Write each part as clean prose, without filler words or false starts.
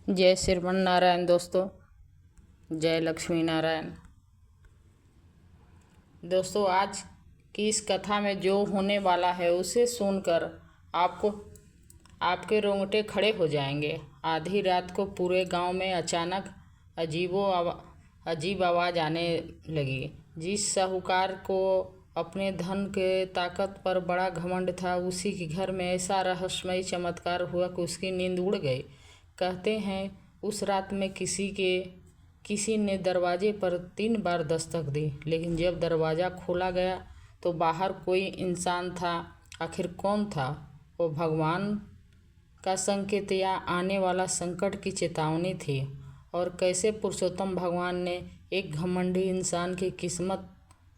जय श्रीमन नारायण दोस्तों, जय लक्ष्मी नारायण। दोस्तों, आज की इस कथा में जो होने वाला है उसे सुनकर आपके रोंगटे खड़े हो जाएंगे। आधी रात को पूरे गांव में अचानक अजीब आवाज़ आने लगी। जिस साहूकार को अपने धन के ताकत पर बड़ा घमंड था, उसी के घर में ऐसा रहस्यमय चमत्कार हुआ कि उसकी नींद उड़ गई। कहते हैं उस रात में किसी ने दरवाजे पर 3 बार दस्तक दी, लेकिन जब दरवाज़ा खोला गया तो बाहर कोई इंसान था। आखिर कौन था? वो भगवान का संकेत या आने वाला संकट की चेतावनी थी? और कैसे पुरुषोत्तम भगवान ने एक घमंडी इंसान की किस्मत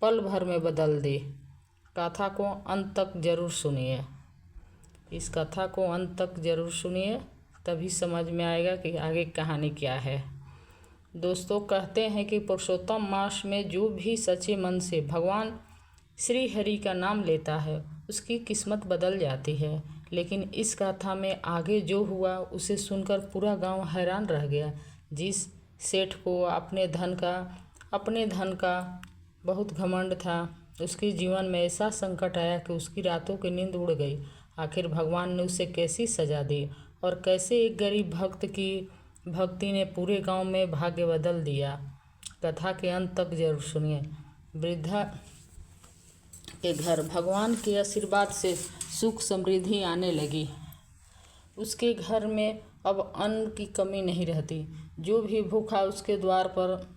पल भर में बदल दी? कथा को अंत तक जरूर सुनिए। इस कथा को अंत तक जरूर सुनिए, तभी समझ में आएगा कि आगे कहानी क्या है। दोस्तों, कहते हैं कि पुरुषोत्तम मास में जो भी सच्चे मन से भगवान श्री हरि का नाम लेता है उसकी किस्मत बदल जाती है। लेकिन इस कथा में आगे जो हुआ उसे सुनकर पूरा गांव हैरान रह गया। जिस सेठ को अपने धन का बहुत घमंड था, उसके जीवन में ऐसा संकट आया कि उसकी रातों की नींद उड़ गई। आखिर भगवान ने उसे कैसी सजा दी और कैसे एक गरीब भक्त की भक्ति ने पूरे गांव में भाग्य बदल दिया? कथा के अंत तक जरूर सुनिए। वृद्धा के घर भगवान के आशीर्वाद से सुख समृद्धि आने लगी। उसके घर में अब अन्न की कमी नहीं रहती। जो भी भूखा उसके द्वार पर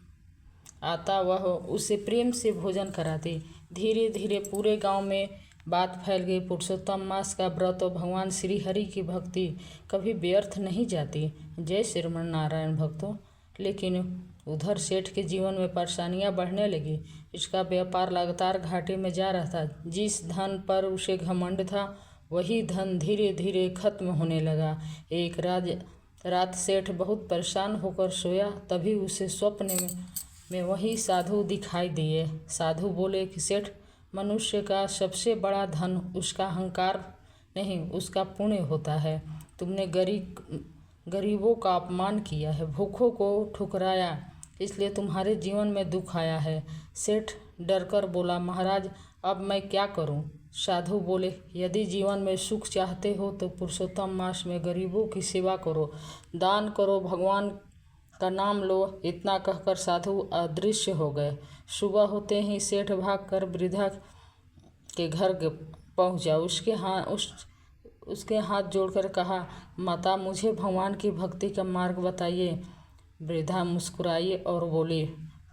आता वह उसे प्रेम से भोजन कराती। धीरे धीरे पूरे गांव में बात फैल गई। पुरुषोत्तम मास का व्रत और भगवान श्री हरि की भक्ति कभी व्यर्थ नहीं जाती। जय श्रीमन नारायण भक्तों। लेकिन उधर सेठ के जीवन में परेशानियां बढ़ने लगी। इसका व्यापार लगातार घाटे में जा रहा था। जिस धन पर उसे घमंड था, वही धन धीरे धीरे खत्म होने लगा। एक रात सेठ बहुत परेशान होकर सोया, तभी उसे स्वप्न में वही साधु दिखाई दिए। साधु बोले कि सेठ, मनुष्य का सबसे बड़ा धन उसका अहंकार नहीं, उसका पुण्य होता है। तुमने गरीबों का अपमान किया है, भूखों को ठुकराया, इसलिए तुम्हारे जीवन में दुख आया है। सेठ डरकर बोला, महाराज अब मैं क्या करूं? साधु बोले, यदि जीवन में सुख चाहते हो तो पुरुषोत्तम मास में गरीबों की सेवा करो, दान करो, भगवान का नाम लो। इतना कहकर साधु अदृश्य हो गए। सुबह होते ही सेठ भागकर वृद्धा के घर पहुंचा। उसके हाथ जोड़कर कहा, माता मुझे भगवान की भक्ति का मार्ग बताइए। वृद्धा मुस्कुराई और बोली,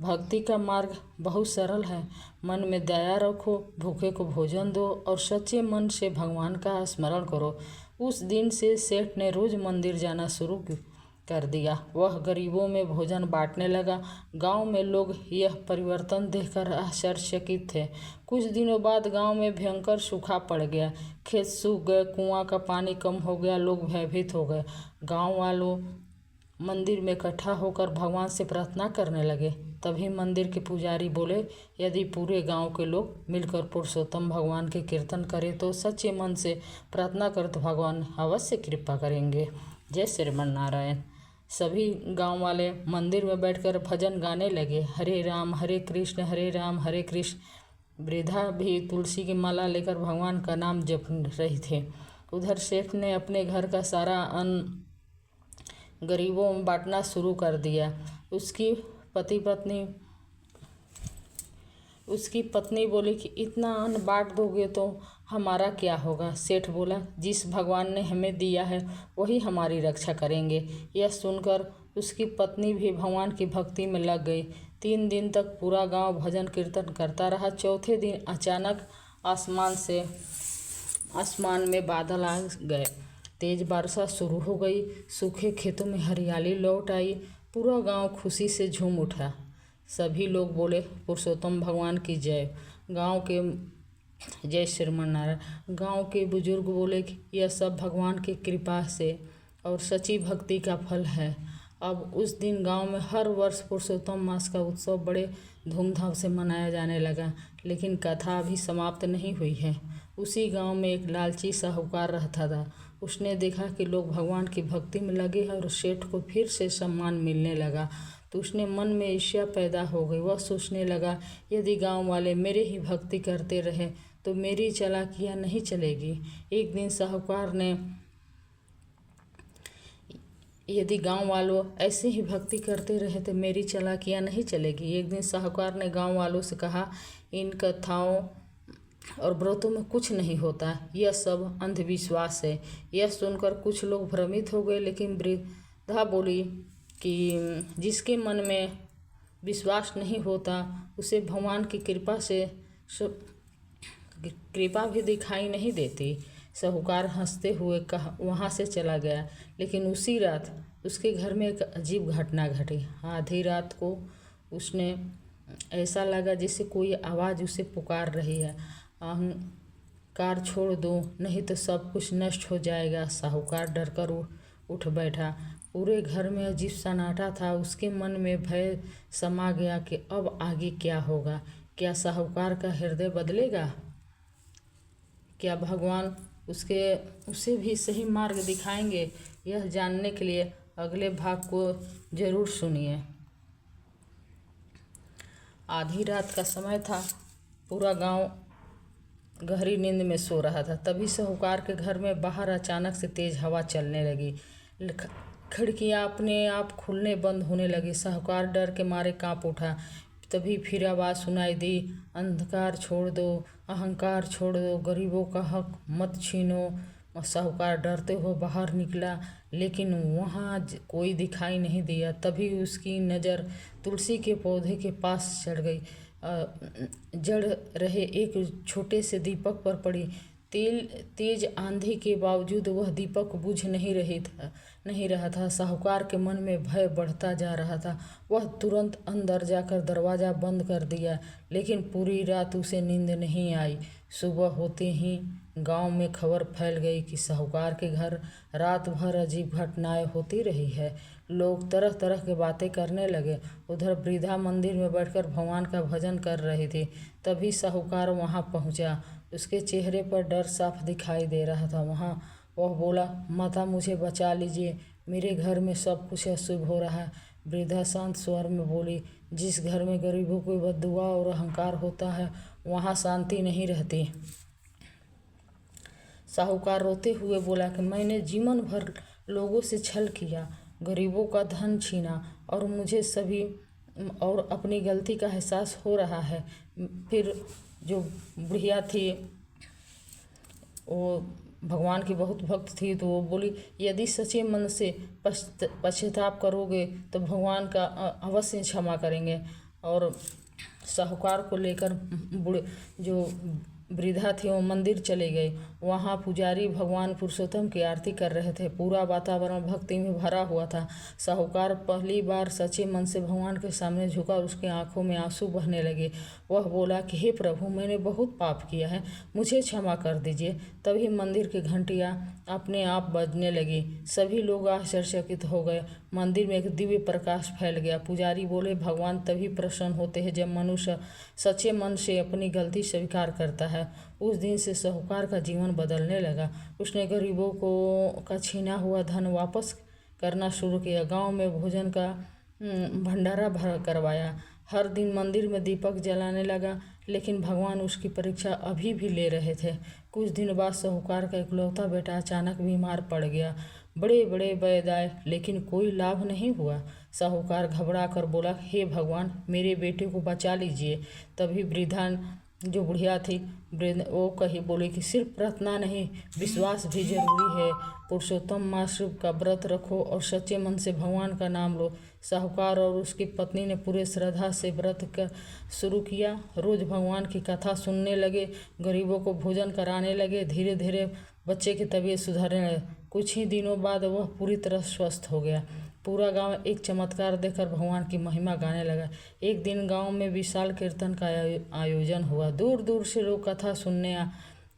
भक्ति का मार्ग बहुत सरल है। मन में दया रखो, भूखे को भोजन दो और सच्चे मन से भगवान का स्मरण करो। उस दिन से सेठ ने रोज मंदिर जाना शुरू कर दिया। वह गरीबों में भोजन बांटने लगा। गांव में लोग यह परिवर्तन देखकर आश्चर्यचकित थे। कुछ दिनों बाद गांव में भयंकर सूखा पड़ गया। खेत सूख गए, कुआं का पानी कम हो गया। लोग भयभीत हो गए। गांव वालों मंदिर में इकट्ठा होकर भगवान से प्रार्थना करने लगे। तभी मंदिर के पुजारी बोले, यदि पूरे गांव के लोग मिलकर पुरुषोत्तम भगवान के कीर्तन करें तो सच्चे मन से प्रार्थना करें तो भगवान अवश्य कृपा करेंगे। जय श्रीमन नारायण। सभी गांव वाले मंदिर में बैठकर भजन गाने लगे। हरे राम हरे कृष्ण, हरे राम हरे कृष्ण। वृद्धा भी तुलसी की माला लेकर भगवान का नाम जप रही थे। उधर सेठ ने अपने घर का सारा अन्न गरीबों में बांटना शुरू कर दिया। उसकी पत्नी बोली कि इतना अन्न बांट दोगे तो हमारा क्या होगा? सेठ बोला, जिस भगवान ने हमें दिया है वही हमारी रक्षा करेंगे। यह सुनकर उसकी पत्नी भी भगवान की भक्ति में लग गई। 3 दिन तक पूरा गांव भजन कीर्तन करता रहा। चौथे दिन अचानक आसमान में बादल आ गए। तेज वर्षा शुरू हो गई। सूखे खेतों में हरियाली लौट आई। पूरा गांव खुशी से झूम उठा। सभी लोग बोले, पुरुषोत्तम भगवान की जय। जय श्रीमन नारायण। गांव के बुजुर्ग बोले कि यह सब भगवान की कृपा से और सच्ची भक्ति का फल है। अब उस दिन गांव में हर वर्ष पुरुषोत्तम मास का उत्सव बड़े धूमधाम से मनाया जाने लगा। लेकिन कथा अभी समाप्त नहीं हुई है। उसी गांव में एक लालची साहूकार रहता था। उसने देखा कि लोग भगवान की भक्ति में लगे हैं और सेठ को फिर से सम्मान मिलने लगा। तो उसने मन में ईर्ष्या पैदा हो गई। वह सोचने लगा, यदि गांव वाले मेरे ही भक्ति करते रहे तो मेरी चालाकियाँ नहीं चलेगी। एक दिन साहूकार ने यदि गांव वालों ऐसे ही भक्ति करते रहे तो मेरी चालाकियाँ नहीं चलेगी। एक दिन साहूकार ने गांव वालों से कहा, इन कथाओं और व्रतों में कुछ नहीं होता, यह सब अंधविश्वास है। यह सुनकर कुछ लोग भ्रमित हो गए, लेकिन वृद्धा बोली कि जिसके मन में विश्वास नहीं होता उसे भगवान की कृपा भी दिखाई नहीं देती। साहूकार हंसते हुए वहाँ से चला गया। लेकिन उसी रात उसके घर में एक अजीब घटना घटी। आधी रात को उसने ऐसा लगा जैसे कोई आवाज़ उसे पुकार रही है, अहंकार छोड़ दो नहीं तो सब कुछ नष्ट हो जाएगा। साहूकार डरकर उठ बैठा। पूरे घर में अजीब सन्नाटा था। उसके मन में भय समा गया कि अब आगे क्या होगा। क्या साहूकार का हृदय बदलेगा? क्या भगवान उसे भी सही मार्ग दिखाएंगे? यह जानने के लिए अगले भाग को जरूर सुनिए। आधी रात का समय था। पूरा गांव गहरी नींद में सो रहा था। तभी साहूकार के घर में बाहर अचानक से तेज हवा चलने लगी। खिड़कियां अपने आप खुलने बंद होने लगी। साहूकार डर के मारे कांप उठा। तभी फिर आवाज़ सुनाई दी, अंधकार छोड़ दो, अहंकार छोड़ दो, गरीबों का हक मत छीनो। साहूकार डरते हुए बाहर निकला, लेकिन वहाँ कोई दिखाई नहीं दिया। तभी उसकी नज़र तुलसी के पौधे के पास चढ़ गई। जड़ रहे एक छोटे से दीपक पर पड़ी। तेज आंधी के बावजूद वह दीपक बुझ नहीं रहा था। साहूकार के मन में भय बढ़ता जा रहा था। वह तुरंत अंदर जाकर दरवाज़ा बंद कर दिया, लेकिन पूरी रात उसे नींद नहीं आई। सुबह होते ही गांव में खबर फैल गई कि साहूकार के घर रात भर अजीब घटनाएं होती रही है। लोग तरह तरह की बातें करने लगे। उधर वृद्धा मंदिर में बैठकर भगवान का भजन कर रही थी। तभी साहूकार वहां पहुंचा। उसके चेहरे पर डर साफ दिखाई दे रहा था। वह बोला, माता मुझे बचा लीजिए, मेरे घर में सब कुछ अशुभ हो रहा है। वृद्धा शांत स्वर में बोली, जिस घर में गरीबों को बद्दुआ और अहंकार होता है वहाँ शांति नहीं रहती। साहूकार रोते हुए बोला कि मैंने जीवन भर लोगों से छल किया, गरीबों का धन छीना और मुझे सभी और अपनी गलती का एहसास हो रहा है। फिर जो बुढ़िया थी वो भगवान की बहुत भक्त थी, तो वो बोली, यदि सच्चे मन से पश्चाताप करोगे तो भगवान का अवश्य क्षमा करेंगे। और साहूकार को लेकर जो वृद्धा थी वो मंदिर चले गए। वहाँ पुजारी भगवान पुरुषोत्तम की आरती कर रहे थे। पूरा वातावरण भक्ति में भरा हुआ था। साहूकार पहली बार सच्चे मन से भगवान के सामने झुका और उसकी आंखों में आंसू बहने लगे। वह बोला कि हे प्रभु, मैंने बहुत पाप किया है, मुझे क्षमा कर दीजिए। तभी मंदिर की घंटियाँ अपने आप बजने लगी। सभी लोग आश्चर्यचकित हो गए। मंदिर में एक दिव्य प्रकाश फैल गया। पुजारी बोले, भगवान तभी प्रसन्न होते हैं जब मनुष्य सच्चे मन से अपनी गलती स्वीकार करता है। उस दिन से साहूकार का जीवन बदलने लगा। उसने गरीबों का छीना हुआ धन वापस करना शुरू किया। गांव में भोजन का भंडारा करवाया। हर दिन मंदिर में दीपक जलाने लगा, लेकिन भगवान उसकी परीक्षा अभी भी ले रहे थे। कुछ दिन बाद साहूकार का इकलौता बेटा अचानक बीमार पड़ गया। बड़े बड़े वैद्य आए, लेकिन कोई लाभ नहीं हुआ। साहूकार घबरा कर बोला, हे भगवान, मेरे बेटे को बचा लीजिए। तभी वृद्धा जो बुढ़िया थी वो बोली कि सिर्फ प्रार्थना नहीं, विश्वास भी जरूरी है। पुरुषोत्तम मास का व्रत रखो और सच्चे मन से भगवान का नाम लो। साहूकार और उसकी पत्नी ने पूरे श्रद्धा से व्रत शुरू किया। रोज भगवान की कथा सुनने लगे, गरीबों को भोजन कराने लगे। धीरे धीरे बच्चे की तबीयत सुधरने लगी। कुछ ही दिनों बाद वह पूरी तरह स्वस्थ हो गया। पूरा गांव एक चमत्कार देखकर भगवान की महिमा गाने लगा। एक दिन गांव में विशाल कीर्तन का आयोजन हुआ। दूर दूर से लोग कथा सुनने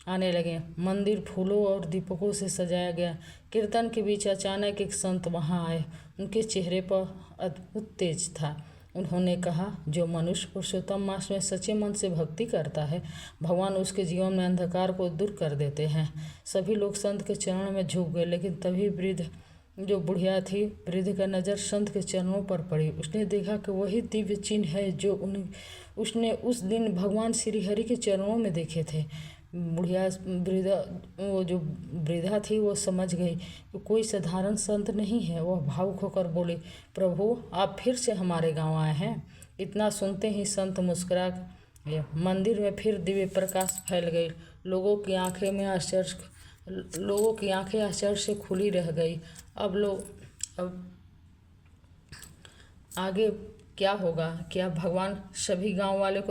आने लगे। मंदिर फूलों और दीपकों से सजाया गया। कीर्तन के बीच अचानक एक संत वहां आए। उनके चेहरे पर अद्भुत तेज था। उन्होंने कहा, जो मनुष्य पुरुषोत्तम मास में सच्चे मन से भक्ति करता है, भगवान उसके जीवन में अंधकार को दूर कर देते हैं। सभी लोग संत के चरणों में झुक गए, लेकिन तभी वृद्ध जो बुढ़िया थी, वृद्ध का नज़र संत के चरणों पर पड़ी। उसने देखा कि वही दिव्य चिन्ह है जो उसने उस दिन भगवान श्री हरि के चरणों में देखे थे। बुढ़िया वृद्धा वो जो वृद्धा थी वो समझ गई कि कोई साधारण संत नहीं है। वह भावुक होकर बोली, प्रभु, आप फिर से हमारे गांव आए हैं। इतना सुनते ही संत मुस्कुरा गए। मंदिर में फिर दिव्य प्रकाश फैल गई। लोगों की आंखें आश्चर्य से खुली रह गई। अब आगे क्या होगा? क्या भगवान सभी गांव वाले को